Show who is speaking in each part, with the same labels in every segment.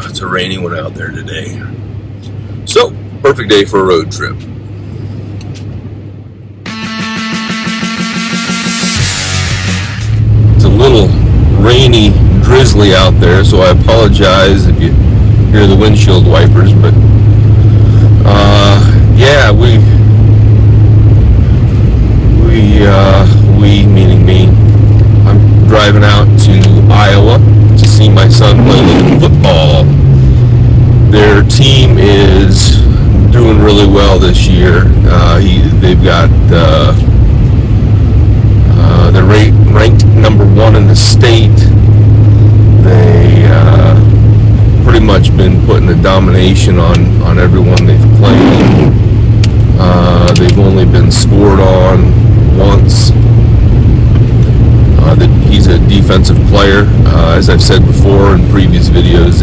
Speaker 1: It's a rainy one out there today. So, perfect day for a road trip. It's a little rainy, drizzly out there, so I apologize if you hear the windshield wipers, but yeah, we meaning me, I'm driving out to Iowa to see my son play a little football. Their team is doing really well this year. They've got they're ranked number 1 in the state. They pretty much been putting a domination on everyone they've played. They've only been scored on once. He's a defensive player. As I've said before in previous videos,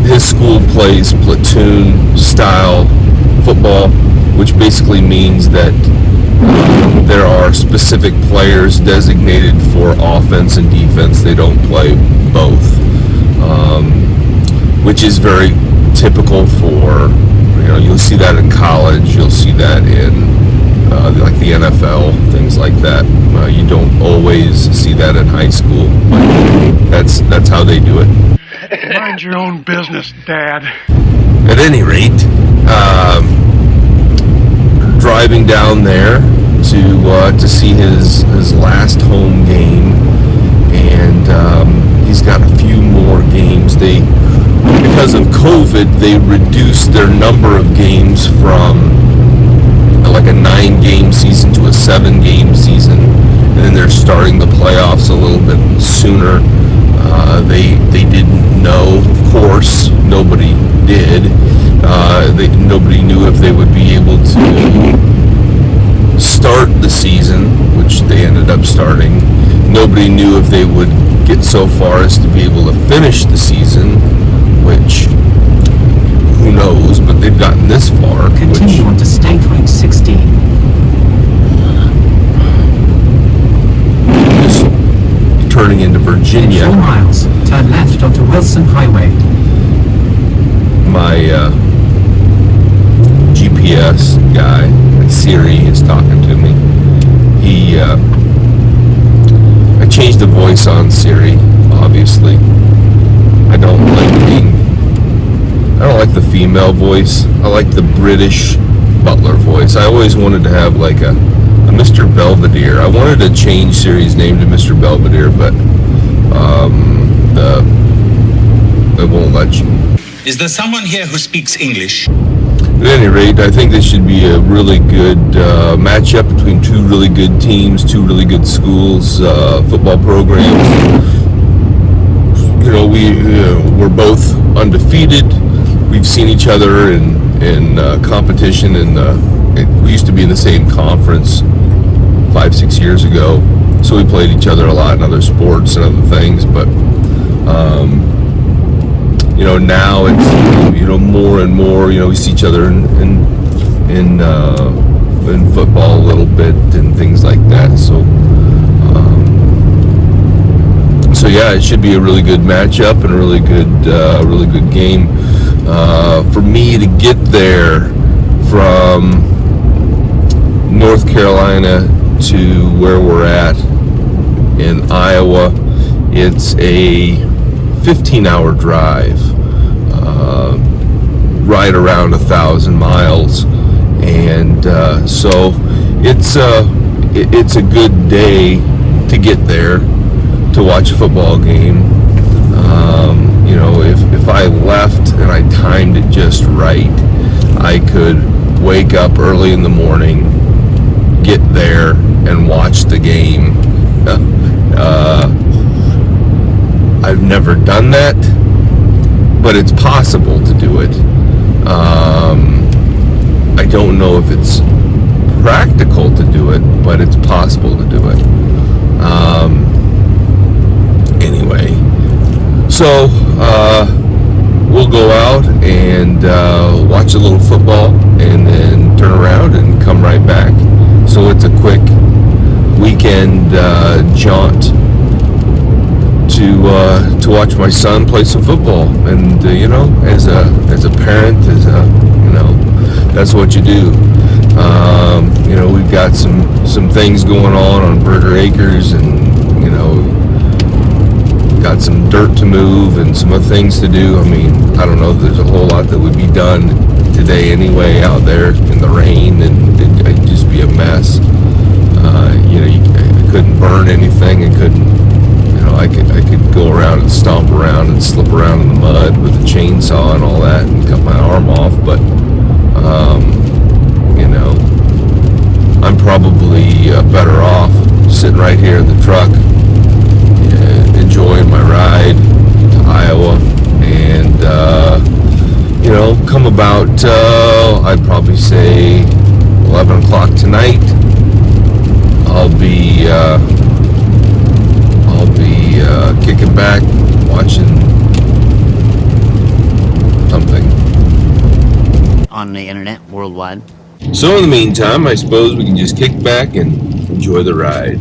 Speaker 1: his school plays platoon style football, which basically means that there are specific players designated for offense and defense. They don't play both, which is very typical for, you'll see that in college, you'll see that in like the NFL, things like that. You don't always see that in high school, but that's how they do it.
Speaker 2: Mind your own business, Dad.
Speaker 1: At any rate, driving down there to see his last home game, and he's got a few more games. Because of COVID, they reduced their number of games from like a 9-game season to a 7-game season, and then they're starting the playoffs a little bit sooner. They didn't know, of course, nobody did. Nobody knew if they would be able to start the season, which they ended up starting. Nobody knew if they would get so far as to be able to finish the season, which who knows, but they've gotten this far.
Speaker 3: Continue on to State Route 16.
Speaker 1: Just turning into Virginia.
Speaker 3: In 4 miles, turn left onto Wilson Highway.
Speaker 1: My GPS guy, my Siri, is talking to me. I changed the voice on Siri, obviously. I don't like the female voice. I like the British butler voice. I always wanted to have like a Mr. Belvedere. I wanted to change Siri's name to Mr. Belvedere, but they won't let you.
Speaker 4: Is there someone here who speaks English?
Speaker 1: At any rate, I think this should be a really good matchup between 2 really good teams, 2 really good schools, football programs. We're both undefeated. We've seen each other in competition, we used to be in the same conference 5-6 years ago, so we played each other a lot in other sports and other things, but now it's more and more, we see each other in football a little bit and things like that, so yeah, it should be a really good matchup and a really good game. For me to get there from North Carolina to where we're at in Iowa, it's a 15-hour drive, right around 1,000 miles, and so it's a good day to get there to watch a football game. If I left and I timed it just right, I could wake up early in the morning, get there, and watch the game. I've never done that, but it's possible to do it. I don't know if it's practical to do it, but it's possible to do it. Anyway, so we'll go out and watch a little football and then turn around and come right back. So it's a quick weekend jaunt to watch my son play some football. And you know, as a parent, you know, that's what you do. You know, we've got some things going on Burger Acres, and you know, got some dirt to move and some other things to do. I mean, I don't know, there's a whole lot that would be done today anyway out there in the rain, and it'd just be a mess. You know, I couldn't burn anything. I couldn't, you know, I could go around and stomp around and slip around in the mud with a chainsaw and all that and cut my arm off, but you know, I'm probably better off sitting right here in the truck, enjoying my ride to Iowa, and you know, come about I'd probably say 11 o'clock tonight, I'll be kicking back, watching something
Speaker 5: on the internet worldwide.
Speaker 1: So in the meantime, I suppose we can just kick back and enjoy the ride.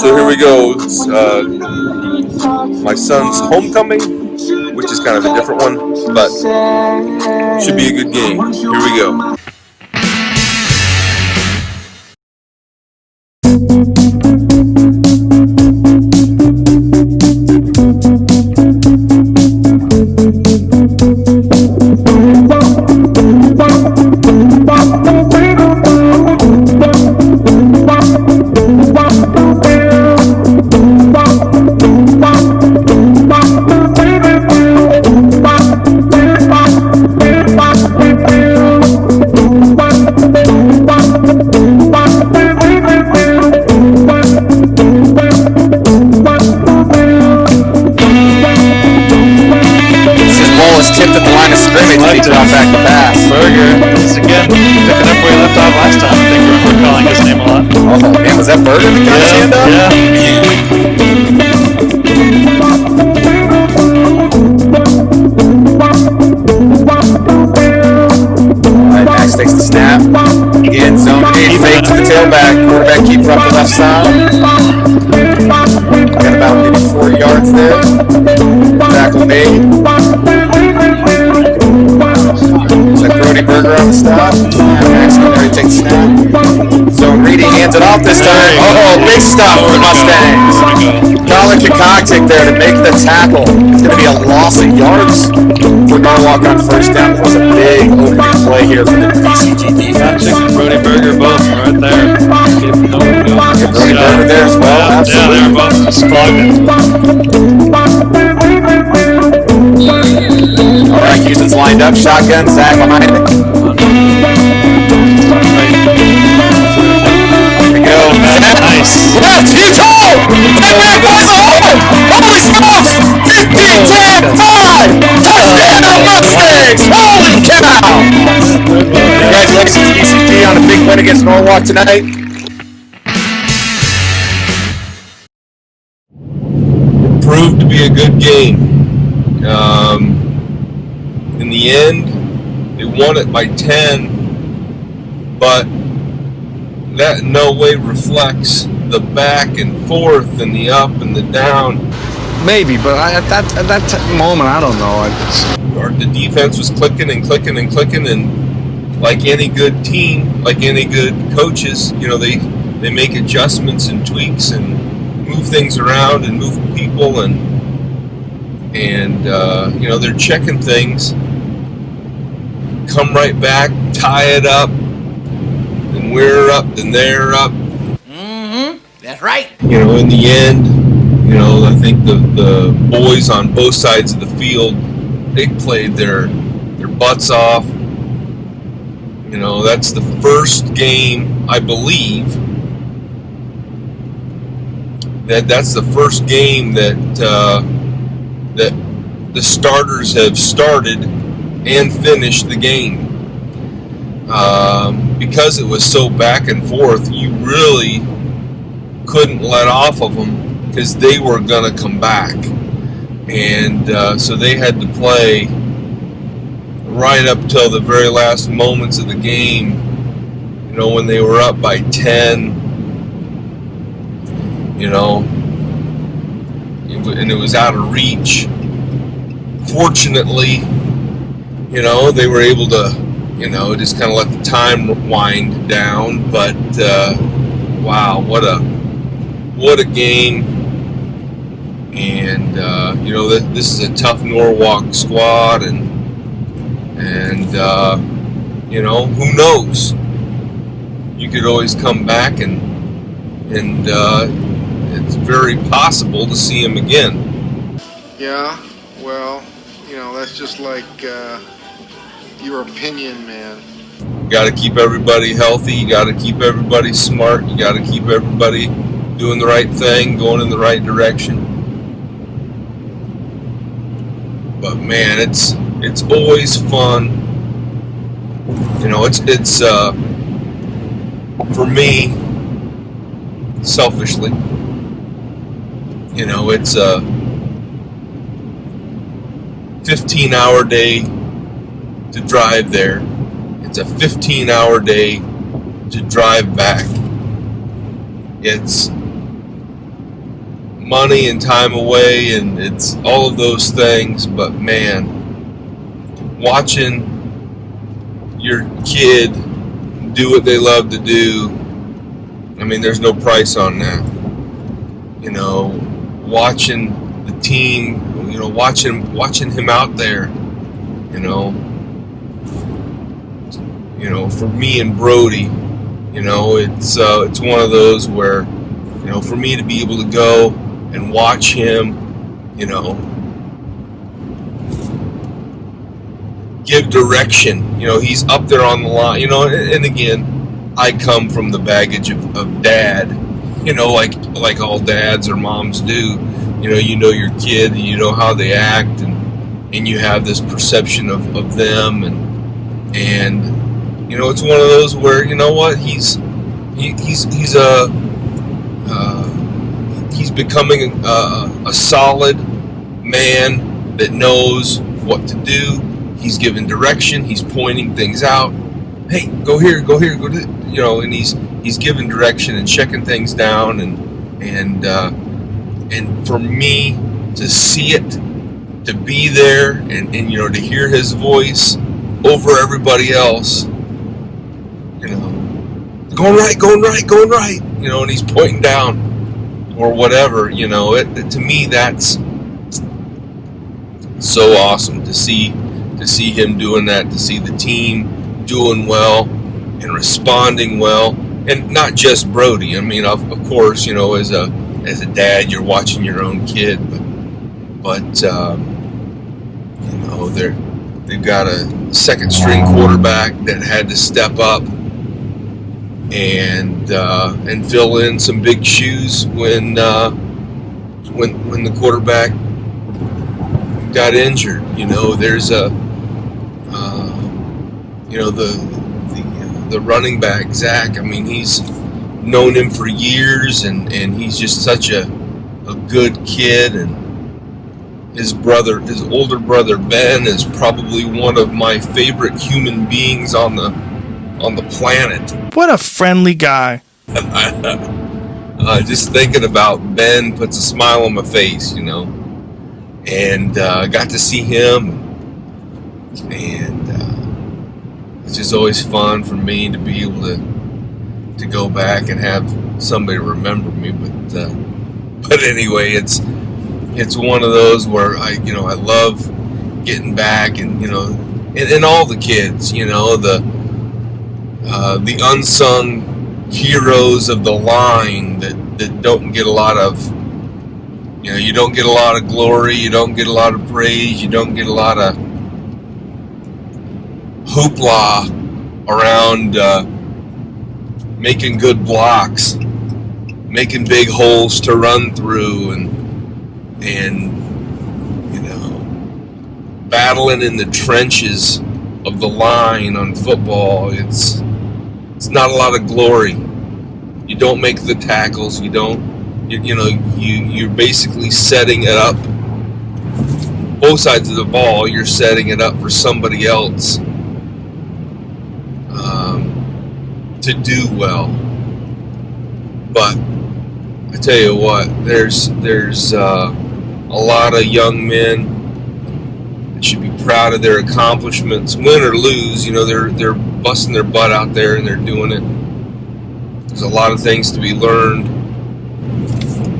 Speaker 1: So here we go. It's my son's homecoming, which is kind of a different one, but should be a good game. Here we go.
Speaker 6: Tipped at the line of scrimmage and he dropped back the pass.
Speaker 7: Burger is again picking up where he left off last time. I think we're calling his name a lot.
Speaker 6: Oh man, was that Burger that got his hand up?
Speaker 7: Yeah.
Speaker 6: tailback. Quarterback keeper up the left side. Got about maybe 40 yards there. Tackle made. Looks like Brody Burger on the stop. Max there, he takes the snap. So Reedy hands it off this time. Oh, big stop for the Mustangs. Colin Kokoctic there to make the tackle. It's going to be a loss of yards for Norwalk on first down. That was a big opening play here for the DCG defense.
Speaker 7: Brody Burger both right there.
Speaker 6: Brody Burger there as well. Absolutely.
Speaker 7: Yeah, they were both just clogged it.
Speaker 6: All right, Houston's lined up. Shotgun, Zach behind it. Here we go.
Speaker 7: Nice.
Speaker 6: Left, huge hole! That man finds a hole! Holy smokes! 15, 10, 5! Touchdown Mustangs! Holy cow! Congratulations, DCG, on a big win against Norwalk tonight.
Speaker 1: It proved to be a good game. In the end, they won it by 10, but that in no way reflects the back and forth and the up and the down.
Speaker 8: Maybe, but at that moment, I don't know.
Speaker 1: The defense was clicking and clicking and clicking, and like any good team, like any good coaches, you know, they make adjustments and tweaks and move things around and move people and you know, they're checking things, come right back, tie it up, then we're up, then they're up.
Speaker 5: That's right.
Speaker 1: You know, in the end, you know, I think the boys on both sides of the field, they played their butts off. You know, that's the first game, I believe, that's the first game that that the starters have started and finished the game. Because it was so back and forth, you really couldn't let off of them because they were going to come back. And so they had to play right up till the very last moments of the game, you know, when they were up by 10, you know, and it was out of reach. Fortunately, you know, they were able to, you know, just kind of let the time wind down. But wow, what a game! And you know, this is a tough Norwalk squad, and you know, who knows? You could always come back, and it's very possible to see him again.
Speaker 9: Yeah, well, you know, that's just like your opinion, man.
Speaker 1: You got to keep everybody healthy. You got to keep everybody smart. You got to keep everybody doing the right thing, going in the right direction. But man, it's always fun. You know, it's for me, selfishly, you know, it's a 15-hour day to drive there. It's a 15-hour day to drive back. It's money and time away, and it's all of those things. But man, watching your kid do what they love to do, I mean, there's no price on that. You know, watching the team, you know, watching him out there, you know, for me and Brody, you know, it's one of those where, you know, for me to be able to go and watch him, you know, give direction. You know, he's up there on the line, you know, and again, I come from the baggage of dad, you know, like all dads or moms do. You know your kid, and you know how they act, and you have this perception of them, and you know, it's one of those where, you know what, he's becoming a solid man that knows what to do. He's giving direction. He's pointing things out. Hey, go here, go do, you know, and he's he's giving direction and checking things down, and for me to see it, to be there, and you know, to hear his voice over everybody else, you know, going right, you know, and he's pointing down or whatever, you know, it to me, that's so awesome to see him doing that, to see the team doing well and responding well, and not just Brody. I mean, of course, you know, as a dad, you're watching your own kid, but you know, they've got a second string quarterback that had to step up and fill in some big shoes when the quarterback got injured. You know, there's a you know, the running back Zach. I mean, he's known him for years, and he's just such a good kid. And his older brother Ben is probably one of my favorite human beings on the planet.
Speaker 10: What a friendly guy.
Speaker 1: Just thinking about Ben puts a smile on my face, you know. And got to see him, and it's just always fun for me to be able to go back and have somebody remember me. But anyway, it's one of those where I love getting back, and you know, and all the kids, you know, the unsung heroes of the line that don't get a lot of, you know, you don't get a lot of glory, you don't get a lot of praise, you don't get a lot of hoopla around making good blocks, making big holes to run through, and you know, battling in the trenches of the line on football. It's not a lot of glory. You don't make the tackles, you don't. You're basically setting it up, both sides of the ball, you're setting it up for somebody else to do well. But I tell you what, there's a lot of young men that should be proud of their accomplishments, win or lose. You know, they're busting their butt out there and they're doing it. There's a lot of things to be learned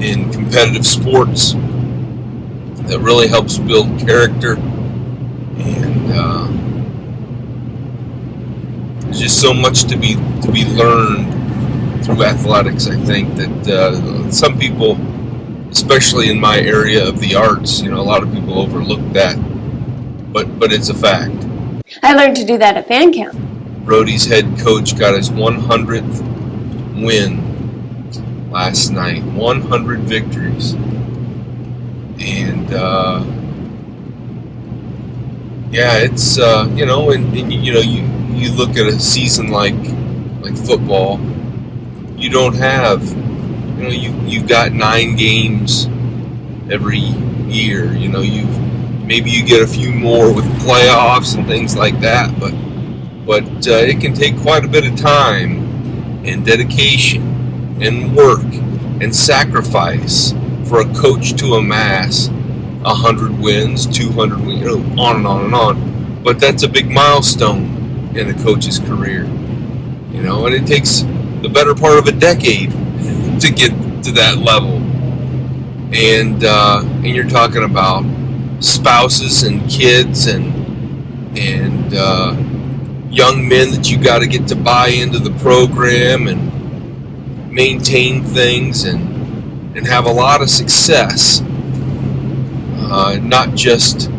Speaker 1: in competitive sports that really helps build character, and there's just so much to be learned through athletics. I think that some people, especially in my area of the arts, you know, a lot of people overlook that, but it's a fact.
Speaker 11: I learned to do that at band camp.
Speaker 1: Brody's head coach got his 100th win last night, 100 victories, and yeah, it's you know, and you know, you look at a season like football, you don't have, you know, you've got 9 games every year. You know, maybe you get a few more with playoffs and things like that, but it can take quite a bit of time and dedication and work and sacrifice for a coach to amass 100 wins, 200 wins, you know, on and on and on. But that's a big milestone in a coach's career, you know, and it takes the better part of a decade to get to that level. And you're talking about spouses and kids and young men that you got to get to buy into the program and maintain things and have a lot of success, not just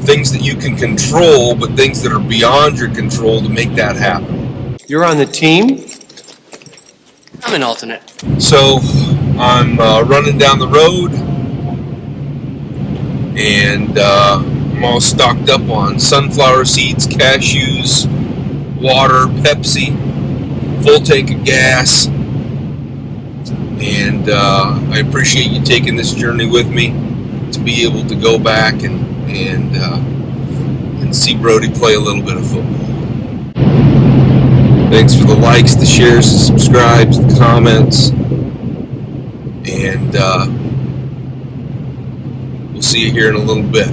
Speaker 1: things that you can control, but things that are beyond your control to make that happen.
Speaker 12: You're on the team? I'm an alternate.
Speaker 1: So I'm running down the road, and I'm all stocked up on sunflower seeds, cashews, water, Pepsi, full tank of gas, and I appreciate you taking this journey with me to be able to go back and see Brody play a little bit of football. Thanks for the likes, the shares, the subscribes, the comments. And we'll see you here in a little bit.